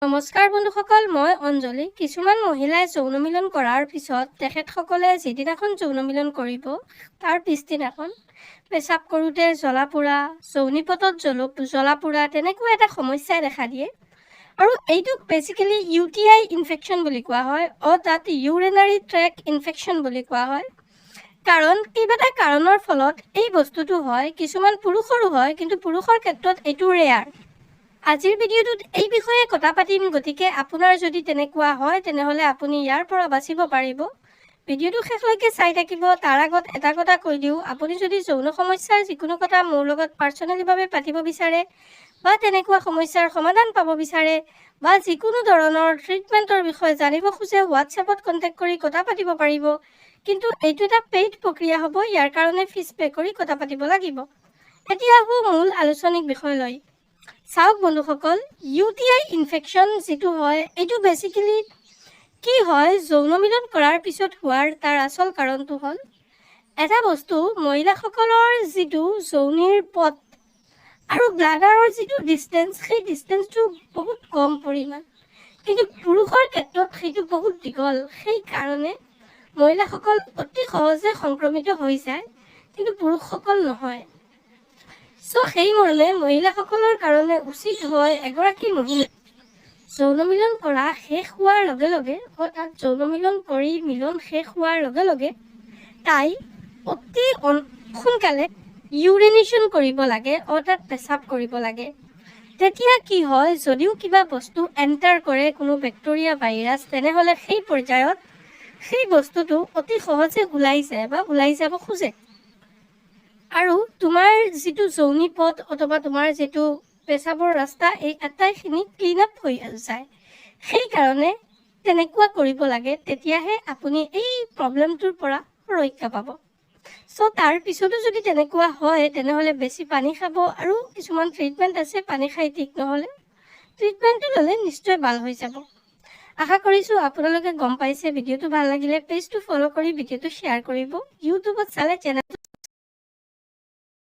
নমস্কাৰ বন্ধুসকল, মই অঞ্জলি। কিছুমান মহিলাই যৌন মিলন কৰাৰ পিছত তেখেতসকলে যিদিনাখন যৌন মিলন কৰিব তাৰ পিছদিনাখন পেচাব কৰোঁতে জ্বলা পোৰা, যৌনিপথত জ্বলা পোৰা তেনেকুৱা এটা সমস্যাই দেখা দিয়ে। আৰু এইটোক বেচিকেলি UTI ইনফেকশ্যন বুলি কোৱা হয়, অৰ্থাৎ ইউৰিনাৰী ট্ৰেক্ট ইনফেকশ্যন বুলি কোৱা হয়। কাৰণ কেইবাটা কাৰণৰ ফলত এই বস্তুটো হয়। কিছুমান পুৰুষৰো হয়, কিন্তু পুৰুষৰ ক্ষেত্ৰত এইটো ৰেয়াৰ। আজিৰ ভিডিঅ'টোত এই বিষয়ে কথা পাতিম, গতিকে আপোনাৰ যদি তেনেকুৱা হয় তেনেহ'লে আপুনি ইয়াৰ পৰা বাচিব পাৰিব। ভিডিঅ'টো শেষলৈকে চাই থাকিব। তাৰ আগত এটা কথা কৈ দিওঁ, আপুনি যদি যৌন সমস্যাৰ যিকোনো কথা মোৰ লগত পাৰ্চনেলিভাৱে পাতিব বিচাৰে বা তেনেকুৱা সমস্যাৰ সমাধান পাব বিচাৰে বা যিকোনো ধৰণৰ ট্ৰিটমেণ্টৰ বিষয়ে জানিব খোজে, হোৱাটছএপত কণ্টেক্ট কৰি কথা পাতিব পাৰিব। কিন্তু এইটো এটা পেইড প্ৰক্ৰিয়া হ'ব, ইয়াৰ কাৰণে ফিজ পে' কৰি কথা পাতিব লাগিব। এতিয়া আহোঁ মূল আলোচনিক বিষয়লৈ। চাওক বন্ধুসকল, UTI ইনফেকশ্যন যিটো হয়, এইটো বেচিকেলি কি হয়, যৌন মিলন কৰাৰ পিছত হোৱাৰ তাৰ আচল কাৰণটো হ'ল এটা বস্তু, মহিলাসকলৰ যিটো যৌনীৰ পথ আৰু ব্লাডাৰৰ যিটো ডিষ্টেঞ্চ, সেই ডিষ্টেঞ্চটো বহুত কম পৰিমাণ, কিন্তু পুৰুষৰ ক্ষেত্ৰত সেইটো বহুত দীঘল। সেইকাৰণে মহিলাসকল অতি সহজে সংক্ৰমিত হৈ যায়, কিন্তু পুৰুষসকল নহয়। সেইমৰ্মে মহিলাসকলৰ কাৰণে উচিত হয় এগৰাকী মহিলাই যৌন মিলন কৰা শেষ হোৱাৰ লগে লগে, অৰ্থাৎ যৌন মিলন কৰি মিলন শেষ হোৱাৰ লগে লগে তাই অতি সোনকালে ইউৰিনেশ্যন কৰিব লাগে, অৰ্থাৎ পেচাব কৰিব লাগে। তেতিয়া কি হয়, যদিও কিবা বস্তু এণ্টাৰ কৰে, কোনো বেক্টেৰিয়া ভাইৰাছ, তেনেহ'লে সেই পৰ্যায়ত সেই বস্তুটো অতি সহজে ওলাই যায় বা ওলাই যাব খোজে। আৰু তোমাৰ যিটো যৌনি পথ অথবা তোমাৰ যিটো পেচাবৰ ৰাস্তা, এই আটাইখিনি ক্লিন আপ হৈ যায়। সেইকাৰণে তেনেকুৱা কৰিব লাগে, তেতিয়াহে আপুনি এই প্ৰব্লেমটোৰ পৰা ৰক্ষা পাব। তাৰ পিছতো যদি তেনেকুৱা হয় তেনেহ'লে বেছি পানী খাব, আৰু কিছুমান ট্ৰিটমেণ্ট আছে, পানী খাই ঠিক নহ'লে ট্ৰিটমেণ্টটো ল'লে নিশ্চয় ভাল হৈ যাব। আশা কৰিছোঁ আপোনালোকে গম পাইছে। ভিডিঅ'টো ভাল লাগিলে পেজটো ফ'ল' কৰি ভিডিঅ'টো শ্বেয়াৰ কৰিব। ইউটিউবত চালে চেনেলটো